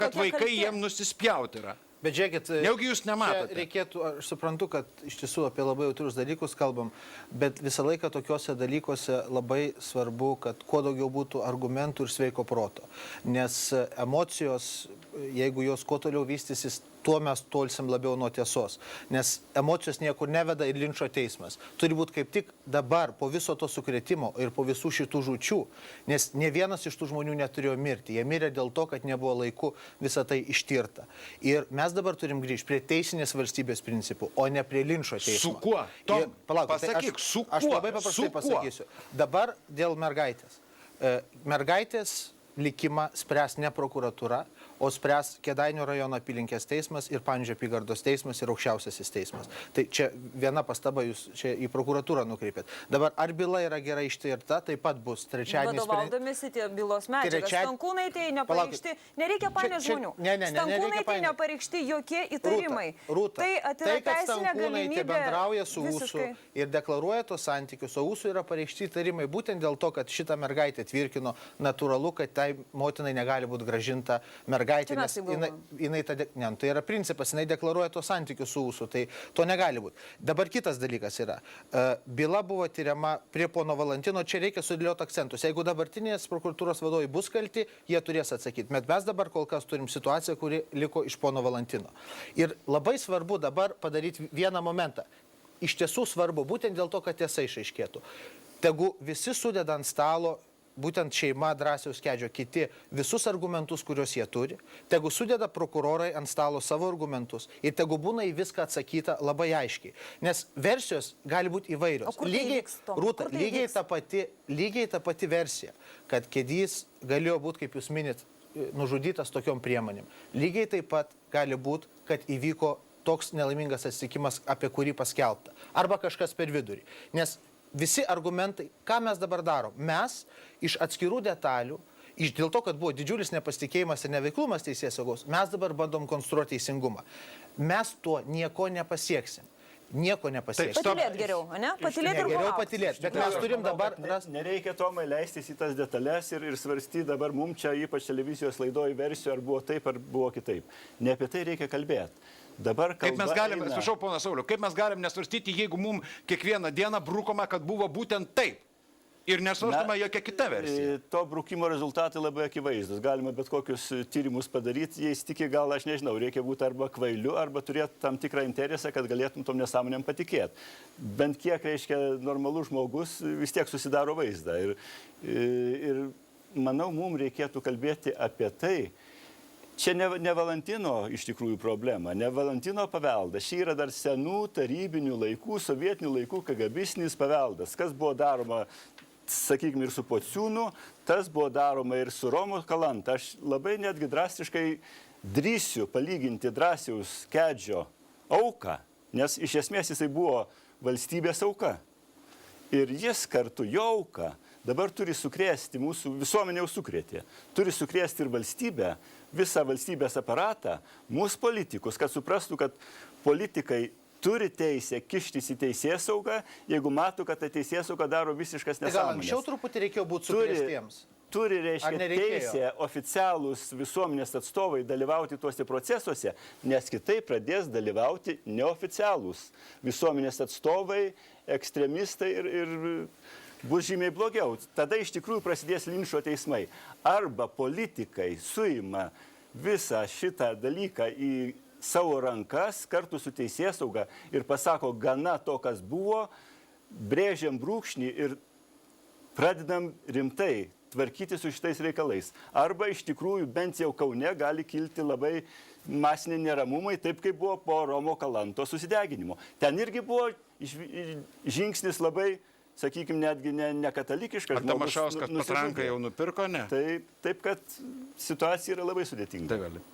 kad vaikai jiem nusispjauti yra. Bet žiūrėkit, Jaugi jūs nematote. Reikėtų, aš suprantu, kad iš tiesų apie labai jautrius dalykus kalbam, bet visą laiką tokiuose dalykuose labai svarbu, kad kuo daugiau būtų argumentų ir sveiko proto. Nes emocijos, jeigu jos kuo toliau vystysis, tuo mes tolsim labiau nuo tiesos. Nes emocijos niekur neveda ir linčo teismas. Turi būti kaip tik dabar, po viso to sukrėtimo ir po visų šitų žūčių, nes ne vienas iš tų žmonių neturėjo mirti. Jie mirė dėl to, kad nebuvo laiku visą tai ištirta. Ir mes dabar turim grįžti prie teisinės valstybės principų, o ne prie linčo teismo. Su kuo? Tom, pasakyk, su kuo? Aš labai paprastai pasakysiu. Dabar dėl mergaitės. Mergaitės likimą spręs ne prokuratūra, o spręs Kėdainių rajono apylinkės teismas ir Panevėžio apygardos teismas ir aukščiausiasis teismas. Tai čia viena pastaba, jūs čia į prokuratūrą nukreipėt. Dabar ar byla yra gerai ištirta, taip pat bus trečiadienį. Vadovaudomisi tie bylos medžiagas. Stankūnaitei nepareikšti, nereikia painioti žmonių. Stankūnaitai nepareikšti jokie įtarimai. Rūta, tai atira teisinė galimybė. Bendrauja su Ūsu ir deklaruoja tos santykius, o Ūsų yra pareikšti įtarimai būtent dėl to, kad šitą mergaitę tvirkino, natūralu, kad tai motinai negali būti grąžinta mergaitė. Nes tai yra principas, jinai deklaruoja tos santykius su Ūsu, tai to negali būti. Dabar kitas dalykas yra. Byla buvo tyriama prie pono Valantino, čia reikia sudėlioti akcentus. Jeigu dabartinės prokuratūros vadovai bus kalti, jie turės atsakyti. Bet mes dabar kol kas turim situaciją, kuri liko iš pono Valantino. Ir labai svarbu dabar padaryti vieną momentą. Iš tiesų svarbu, būtent dėl to, kad tiesa išaiškėtų. Tegu visi sudeda ant stalo, būtent šeima Drąsiaus Kedžio, kiti, visus argumentus, kuriuos jie turi, tegu sudeda prokurorai ant stalo savo argumentus ir tegu būna į viską atsakyta labai aiškiai. Nes versijos gali būti įvairios. Rūta, lygiai ta pati versija, kad Kedys galėjo būti, kaip jūs minit, nužudytas tokiom priemonėm. Lygiai taip pat gali būti, kad įvyko toks nelaimingas atsitikimas, apie kurį paskelbta. Arba kažkas per vidurį. Nes visi argumentai, ką mes dabar darom? Mes iš atskirų detalių, dėl to, kad buvo didžiulis nepasitikėjimas ir neveiklumas teisėsaugos, mes dabar bandom konstruoti teisingumą. Mes tuo nieko nepasieksim. Nieko nepasieksim. Patylėt geriau, ne? Patylėt ir geriau patylėt, bet mes turim dabar... Nereikia Tomai leistis į tas detalės ir svarstyti dabar mums čia, ypač televizijos laidoj versijų, ar buvo taip, ar buvo kitaip. Ne apie tai reikia kalbėti. Dabar kaip mes galim, atsiprašau, ponas Sauliau, kaip mes galim nesvarstyti, jeigu mums kiekvieną dieną brūkoma, kad buvo būtent taip ir nesvarstama jokia kita versija? To brūkimo rezultatai labai akivaizdus. Galima bet kokius tyrimus padaryti, jais tiki, gal aš nežinau, reikia būti arba kvailiu, arba turėti tam tikrą interesą, kad galėtum tom nesąmonėm patikėti. Bent kiek, reiškia, normalus žmogus vis tiek susidaro vaizdą. Ir manau, mums reikėtų kalbėti apie tai. Čia ne Valantino iš tikrųjų problema, ne Valantino paveldas. Čia yra dar senų tarybinių laikų, sovietinių laikų kagabistinis paveldas. Kas buvo daroma, sakykime, ir su Pociūnu, tas buvo daroma ir su Romu Kalanta. Aš labai netgi drastiškai drįsiu palyginti Drąsiaus Kedžio auką, nes iš esmės jisai buvo valstybės auka. Ir jis kartu jo auką dabar turi sukrėsti, mūsų visuomenė jau sukrėtė, turi sukrėsti ir valstybę, visą valstybės aparatą, mūsų politikus, kad suprastų, kad politikai turi teisę kištis į teisėsaugą, jeigu mato, kad ta teisėsauga daro visiškas nesąmonės. Gal anksčiau truputį reikėjo būti sukrėstiems? Turi, reiškia, teisę oficialūs visuomenės atstovai dalyvauti tuose procesuose, nes kitaip pradės dalyvauti neoficialūs visuomenės atstovai, ekstremistai ir bus žymiai blogiau. Tada iš tikrųjų prasidės linčo teismai. Arba politikai suima visą šitą dalyką į savo rankas kartu su teisėsauga ir pasako, gana to, kas buvo, brėžiam brūkšnį ir pradedam rimtai tvarkyti su šitais reikalais. Arba iš tikrųjų bent jau Kaune gali kilti labai masiniai neramumai, taip kaip buvo po Romo Kalanto susideginimo. Ten irgi buvo žingsnis labai, sakykime, netgi ne katalikiškas. Ar Tamašauskas patranką jau nupirko, ne? Taip, kad situacija yra labai sudėtinga. Tai gali.